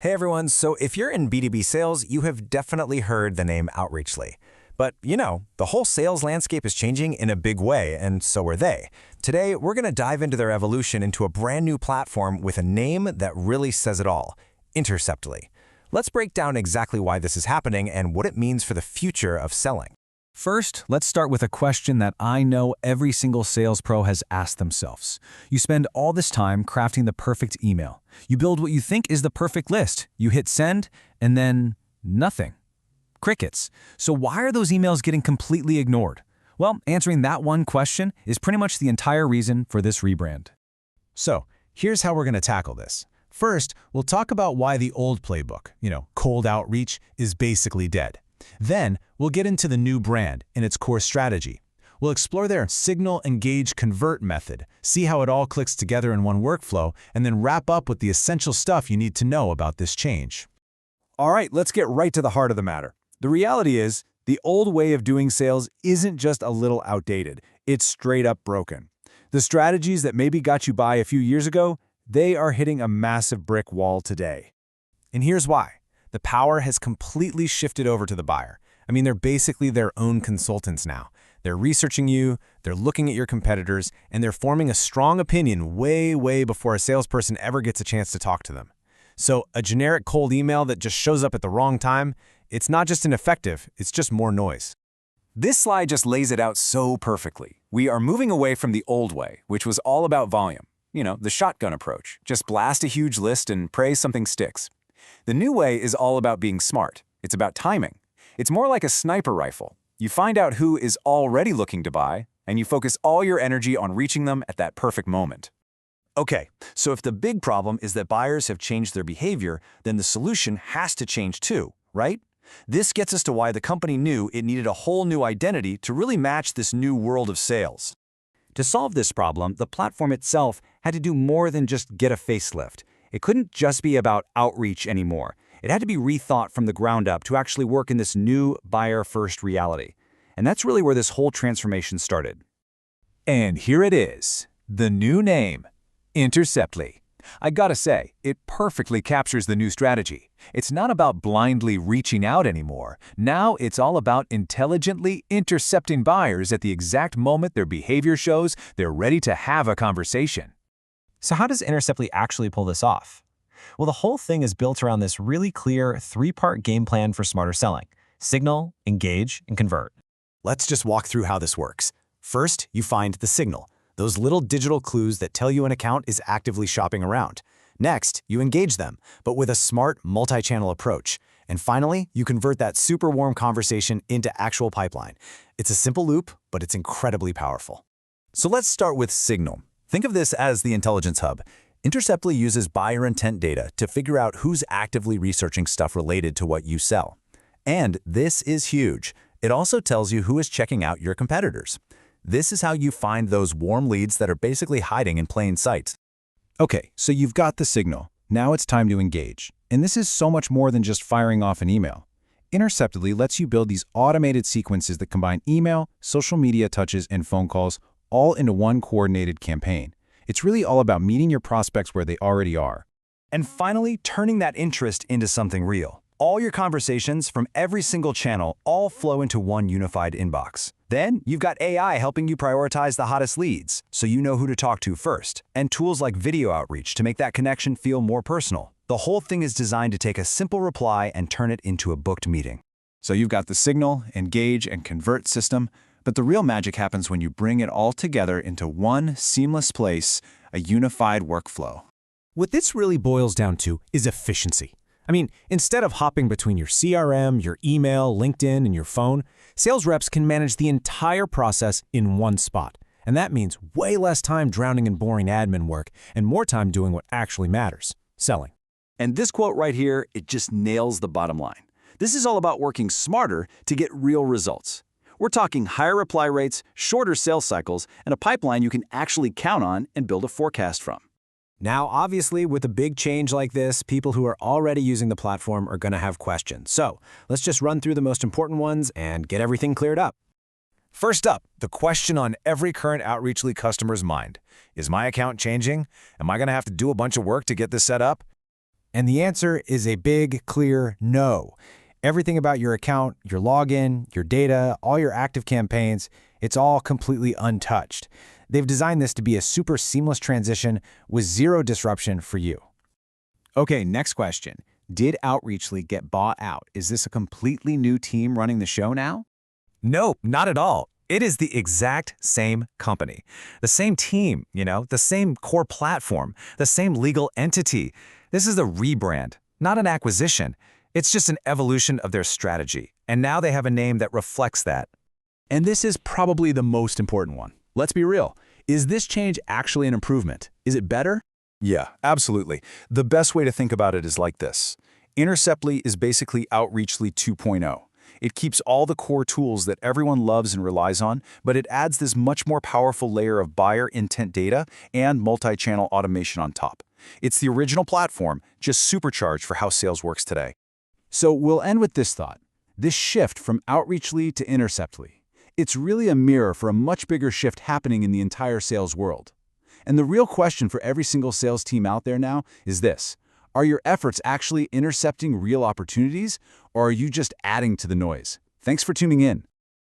Hey everyone, so if you're in B2B sales, you have definitely heard the name Outreachly. But the whole sales landscape is changing in a big way, and so are they. Today, we're going to dive into their evolution into a brand new platform with a name that really says it all, Interceptly. Let's break down exactly why this is happening and what it means for the future of selling. First, let's start with a question that I know every single sales pro has asked themselves. You spend all this time crafting the perfect email. You build what you think is the perfect list. You hit send, and then nothing. Crickets. So why are those emails getting completely ignored? Well, answering that one question is pretty much the entire reason for this rebrand. So, here's how we're going to tackle this. First, we'll talk about why the old playbook, cold outreach, is basically dead. Then, we'll get into the new brand and its core strategy. We'll explore their signal, engage, convert method, see how it all clicks together in one workflow, and then wrap up with the essential stuff you need to know about this change. All right, let's get right to the heart of the matter. The reality is, the old way of doing sales isn't just a little outdated, it's straight up broken. The strategies that maybe got you by a few years ago, they are hitting a massive brick wall today. And here's why. The power has completely shifted over to the buyer. They're basically their own consultants now. They're researching you, they're looking at your competitors, and they're forming a strong opinion way before a salesperson ever gets a chance to talk to them. So a generic cold email that just shows up at the wrong time, it's not just ineffective, it's just more noise. This slide just lays it out so perfectly. We are moving away from the old way, which was all about volume. The shotgun approach. Just blast a huge list and pray something sticks. The new way is all about being smart. It's about timing. It's more like a sniper rifle. You find out who is already looking to buy, and you focus all your energy on reaching them at that perfect moment. Okay, so if the big problem is that buyers have changed their behavior, then the solution has to change too, right? This gets us to why the company knew it needed a whole new identity to really match this new world of sales. To solve this problem, the platform itself had to do more than just get a facelift. It couldn't just be about outreach anymore. It had to be rethought from the ground up to actually work in this new buyer-first reality. And that's really where this whole transformation started. And here it is, the new name, Interceptly. I gotta say, it perfectly captures the new strategy. It's not about blindly reaching out anymore. Now it's all about intelligently intercepting buyers at the exact moment their behavior shows they're ready to have a conversation. So how does Interceptly actually pull this off? Well, the whole thing is built around this really clear three-part game plan for smarter selling: signal, engage, and convert. Let's just walk through how this works. First, you find the signal, those little digital clues that tell you an account is actively shopping around. Next, you engage them, but with a smart multi-channel approach. And finally, you convert that super warm conversation into actual pipeline. It's a simple loop, but it's incredibly powerful. So let's start with signal. Think of this as the intelligence hub. Interceptly uses buyer intent data to figure out who's actively researching stuff related to what you sell. And this is huge. It also tells you who is checking out your competitors. This is how you find those warm leads that are basically hiding in plain sight. Okay, so you've got the signal. Now it's time to engage. And this is so much more than just firing off an email. Interceptly lets you build these automated sequences that combine email, social media touches, and phone calls all into one coordinated campaign. It's really all about meeting your prospects where they already are. And finally, turning that interest into something real. All your conversations from every single channel all flow into one unified inbox. Then you've got AI helping you prioritize the hottest leads, so you know who to talk to first, and tools like video outreach to make that connection feel more personal. The whole thing is designed to take a simple reply and turn it into a booked meeting. So you've got the signal, engage, and convert system, but the real magic happens when you bring it all together into one seamless place, a unified workflow. What this really boils down to is efficiency. Instead of hopping between your CRM, your email, LinkedIn, and your phone, sales reps can manage the entire process in one spot. And that means way less time drowning in boring admin work and more time doing what actually matters: selling. And this quote right here, it just nails the bottom line. This is all about working smarter to get real results. We're talking higher reply rates, shorter sales cycles, and a pipeline you can actually count on and build a forecast from. Now, obviously, with a big change like this, people who are already using the platform are going to have questions. So let's just run through the most important ones and get everything cleared up. First up, the question on every current Outreachly customer's mind. Is my account changing? Am I going to have to do a bunch of work to get this set up? And the answer is a big, clear no. Everything about your account, your login, your data, all your active campaigns, it's all completely untouched. They've designed this to be a super seamless transition with zero disruption for you. Okay, next question. Did Outreachly get bought out? Is this a completely new team running the show now? Nope, not at all. It is the exact same company. The same team, the same core platform, the same legal entity. This is a rebrand, not an acquisition. It's just an evolution of their strategy. And now they have a name that reflects that. And this is probably the most important one. Let's be real. Is this change actually an improvement? Is it better? Yeah, absolutely. The best way to think about it is like this. Interceptly is basically Outreachly 2.0. It keeps all the core tools that everyone loves and relies on, but it adds this much more powerful layer of buyer intent data and multi-channel automation on top. It's the original platform, just supercharged for how sales works today. So we'll end with this thought. This shift from Outreachly to Interceptly, it's really a mirror for a much bigger shift happening in the entire sales world. And the real question for every single sales team out there now is this. Are your efforts actually intercepting real opportunities, or are you just adding to the noise? Thanks for tuning in.